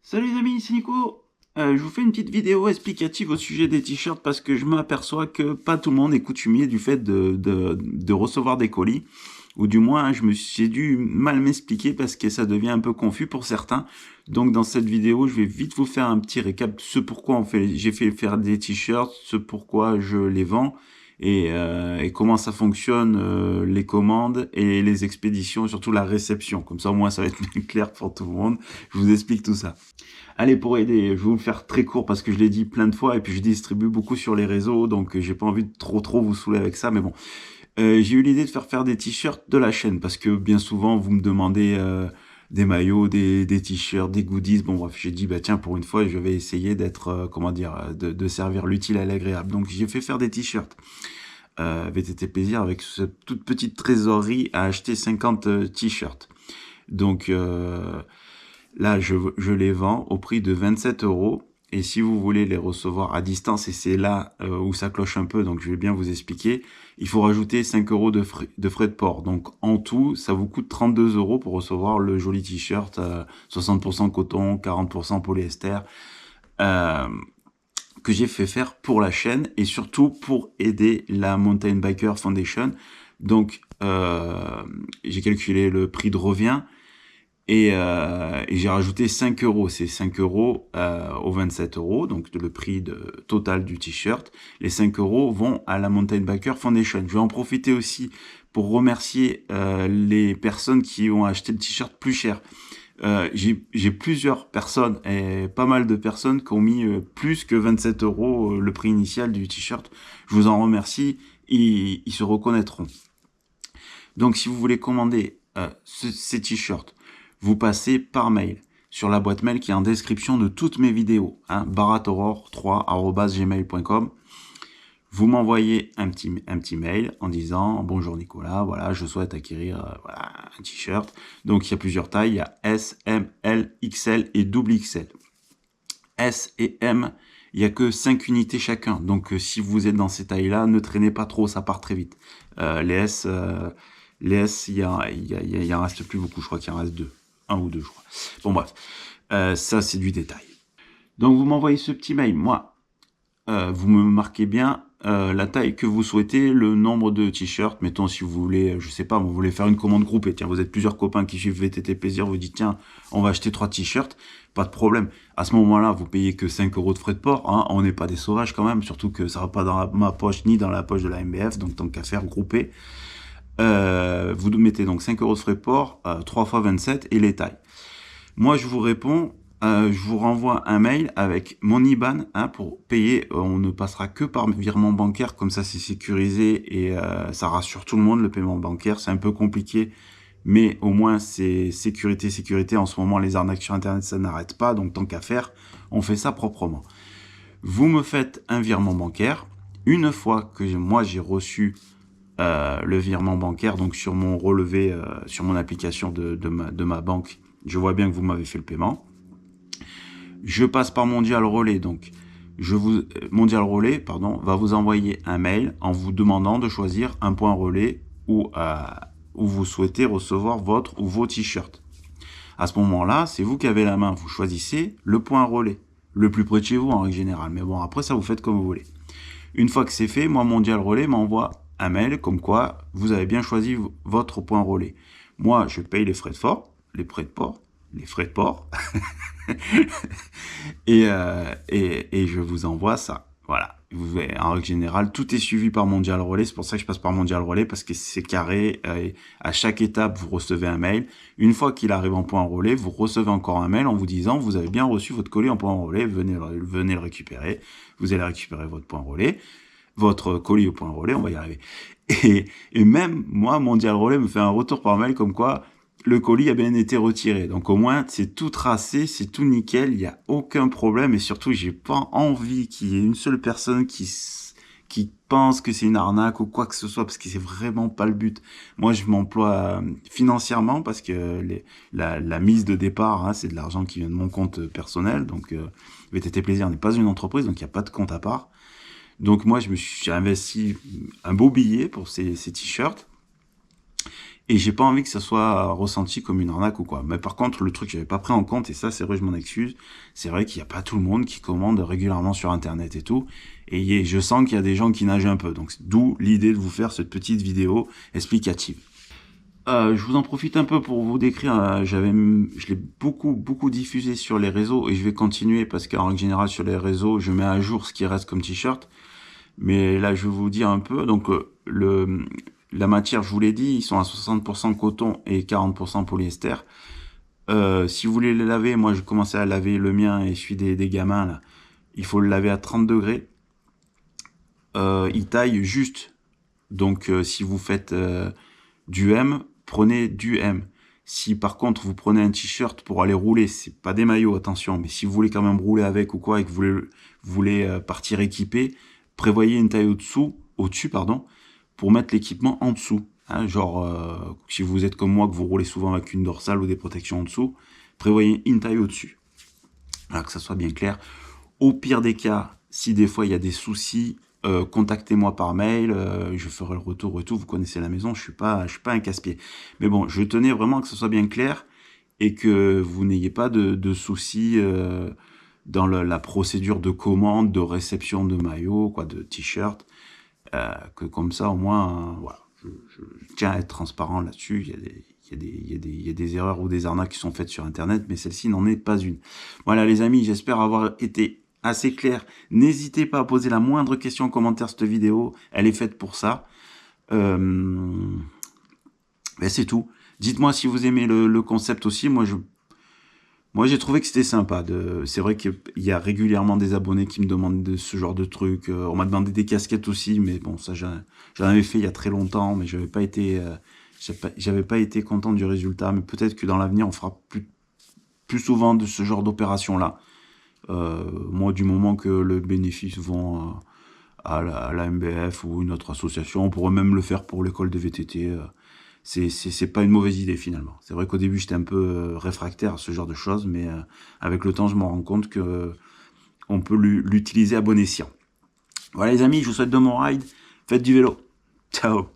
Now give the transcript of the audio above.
Salut les amis, c'est Nico. Je vous fais une petite vidéo explicative au sujet des t-shirts parce que je m'aperçois que pas tout le monde est coutumier du fait de recevoir des colis. Ou du moins, j'ai dû mal m'expliquer parce que ça devient un peu confus pour certains. Donc dans cette vidéo, je vais vite vous faire un petit récap de ce pourquoi j'ai fait faire des t-shirts, ce pourquoi je les vends et comment ça fonctionne, les commandes et les expéditions, surtout la réception. Comme ça, au moins, ça va être clair pour tout le monde. Je vous explique tout ça. Allez, pour aider, je vais vous le faire très court parce que je l'ai dit plein de fois et puis je distribue beaucoup sur les réseaux, donc j'ai pas envie de trop vous saouler avec ça, mais bon. J'ai eu l'idée de faire des t-shirts de la chaîne parce que bien souvent vous me demandez des maillots, des t-shirts, des goodies. Bon bref, j'ai dit bah tiens, pour une fois je vais essayer d'être comment dire de servir l'utile à l'agréable. Donc j'ai fait faire des t-shirts. VTT Plaisir avec cette toute petite trésorerie à acheter 50 t-shirts. Donc là, je les vends au prix de 27 euros. Et si vous voulez les recevoir à distance, et c'est là où ça cloche un peu, donc je vais bien vous expliquer, il faut rajouter 5 euros de frais de port. Donc en tout, ça vous coûte 32 euros pour recevoir le joli t-shirt 60% coton, 40% polyester, euh, que j'ai fait faire pour la chaîne et surtout pour aider la Mountain Biker Foundation. Donc j'ai calculé le prix de revient. Et j'ai rajouté 5 euros. C'est 5 euros aux 27 euros, donc le prix total du t-shirt. Les 5 euros vont à la Mountain Biker Foundation. Je vais en profiter aussi pour remercier les personnes qui ont acheté le t-shirt plus cher. J'ai plusieurs personnes, et pas mal de personnes qui ont mis plus que 27 euros le prix initial du t-shirt. Je vous en remercie, ils se reconnaîtront. Donc si vous voulez commander ces t-shirts, vous passez par mail sur la boîte mail qui est en description de toutes mes vidéos, hein, baratoror3@gmail.com. Vous m'envoyez un petit mail en disant bonjour Nicolas, voilà, je souhaite acquérir voilà, un t-shirt. Donc il y a plusieurs tailles, il y a S, M, L, XL et double XL. S et M, il y a que 5 unités chacun. Donc si vous êtes dans ces tailles-là, ne traînez pas trop, ça part très vite. Les S, il en reste plus beaucoup, je crois qu'il en reste deux. Un ou deux, je crois. Bon, bref. Ça, c'est du détail. Donc, vous m'envoyez ce petit mail. Moi, vous me marquez bien la taille que vous souhaitez, le nombre de t-shirts. Mettons, si vous voulez, je sais pas, vous voulez faire une commande groupée. Tiens, vous êtes plusieurs copains qui suivent VTT Plaisir. Vous dites, tiens, on va acheter 3 t-shirts. Pas de problème. À ce moment-là, vous payez que 5 euros de frais de port. Hein. On n'est pas des sauvages quand même. Surtout que ça va pas dans ma poche ni dans la poche de la MBF. Donc, tant qu'à faire, groupé. Vous mettez donc 5 euros de frais de port, 3 fois 27 et les tailles. Moi, je vous réponds, je vous renvoie un mail avec mon IBAN hein, pour payer. On ne passera que par virement bancaire, comme ça c'est sécurisé et ça rassure tout le monde, le paiement bancaire. C'est un peu compliqué, mais au moins c'est sécurité. En ce moment, les arnaques sur Internet, ça n'arrête pas, donc tant qu'à faire, on fait ça proprement. Vous me faites un virement bancaire. Une fois que moi j'ai reçu le virement bancaire, donc sur mon relevé, sur mon application de ma banque, je vois bien que vous m'avez fait le paiement. Je passe par Mondial Relais, donc Mondial Relais, pardon, va vous envoyer un mail en vous demandant de choisir un point relais où vous souhaitez recevoir votre ou vos t-shirts. À ce moment-là, c'est vous qui avez la main, vous choisissez le point relais, le plus près de chez vous en règle générale. Mais bon, après ça vous faites comme vous voulez. Une fois que c'est fait, moi Mondial Relais m'envoie un mail comme quoi vous avez bien choisi votre point relais. Moi, je paye les frais de port, les frais de port, et je vous envoie ça. Voilà. En règle générale, tout est suivi par Mondial Relais. C'est pour ça que je passe par Mondial Relais parce que c'est carré. À chaque étape, vous recevez un mail. Une fois qu'il arrive en point relais, vous recevez encore un mail en vous disant vous avez bien reçu votre colis en point relais. Venez le récupérer. Vous allez récupérer votre point relais. Votre colis au point relais, on va y arriver. Et même, moi, Mondial Relais me fait un retour par mail comme quoi le colis a bien été retiré. Donc au moins, c'est tout tracé, c'est tout nickel, il n'y a aucun problème. Et surtout, j'ai pas envie qu'il y ait une seule personne qui pense que c'est une arnaque ou quoi que ce soit, parce que c'est vraiment pas le but. Moi, je m'emploie financièrement parce que la mise de départ, hein, c'est de l'argent qui vient de mon compte personnel. Donc VTT Plaisir n'est pas une entreprise, donc il n'y a pas de compte à part. Donc moi, j'ai investi un beau billet pour ces t-shirts. Et j'ai pas envie que ça soit ressenti comme une arnaque ou quoi. Mais par contre, le truc que j'avais pas pris en compte, et ça c'est vrai, je m'en excuse, c'est vrai qu'il n'y a pas tout le monde qui commande régulièrement sur internet et tout. Et je sens qu'il y a des gens qui nagent un peu. Donc d'où l'idée de vous faire cette petite vidéo explicative. Je vous en profite un peu pour vous décrire, je l'ai beaucoup diffusé sur les réseaux et je vais continuer parce qu'en règle générale sur les réseaux, je mets à jour ce qui reste comme t-shirt. Mais là, je vais vous dire un peu. Donc, la matière, je vous l'ai dit, ils sont à 60% coton et 40% polyester. Si vous voulez les laver, moi, je commençais à laver le mien et je suis des gamins, là. Il faut le laver à 30 degrés. Il taille juste. Donc, si vous faites du M, prenez du M. Si par contre vous prenez un t-shirt pour aller rouler, c'est pas des maillots, attention, mais si vous voulez quand même rouler avec ou quoi et que vous voulez partir équipé, prévoyez une taille au-dessus, pardon, pour mettre l'équipement en dessous. Hein, genre, si vous êtes comme moi, que vous roulez souvent avec une dorsale ou des protections en dessous, prévoyez une taille au-dessus. Voilà, que ça soit bien clair. Au pire des cas, si des fois il y a des soucis, contactez-moi par mail, je ferai le retour et tout. Vous connaissez la maison, je suis pas un casse-pied. Mais bon, je tenais vraiment que ce soit bien clair et que vous n'ayez pas de soucis dans la procédure de commande, de réception de maillots, quoi, de t-shirts, que comme ça au moins, voilà. Je tiens à être transparent là-dessus. Il y a des erreurs ou des arnaques qui sont faites sur Internet, mais celle-ci n'en est pas une. Voilà les amis, j'espère avoir été assez clair. N'hésitez pas à poser la moindre question en commentaire cette vidéo. Elle est faite pour ça. Ben c'est tout. Dites-moi si vous aimez le concept aussi. Moi, j'ai trouvé que c'était sympa. C'est vrai qu'il y a régulièrement des abonnés qui me demandent de ce genre de trucs. On m'a demandé des casquettes aussi, mais bon, ça, j'en avais fait il y a très longtemps, mais j'avais pas été content du résultat. Mais peut-être que dans l'avenir, on fera plus souvent de ce genre d'opération-là. Moi, du moment que le bénéfice vont à la MBF ou une autre association, on pourrait même le faire pour l'école de VTT. C'est pas une mauvaise idée finalement. C'est vrai qu'au début j'étais un peu réfractaire à ce genre de choses, mais avec le temps je me rends compte que on peut l'utiliser à bon escient. Voilà les amis, je vous souhaite de bon ride, faites du vélo. Ciao.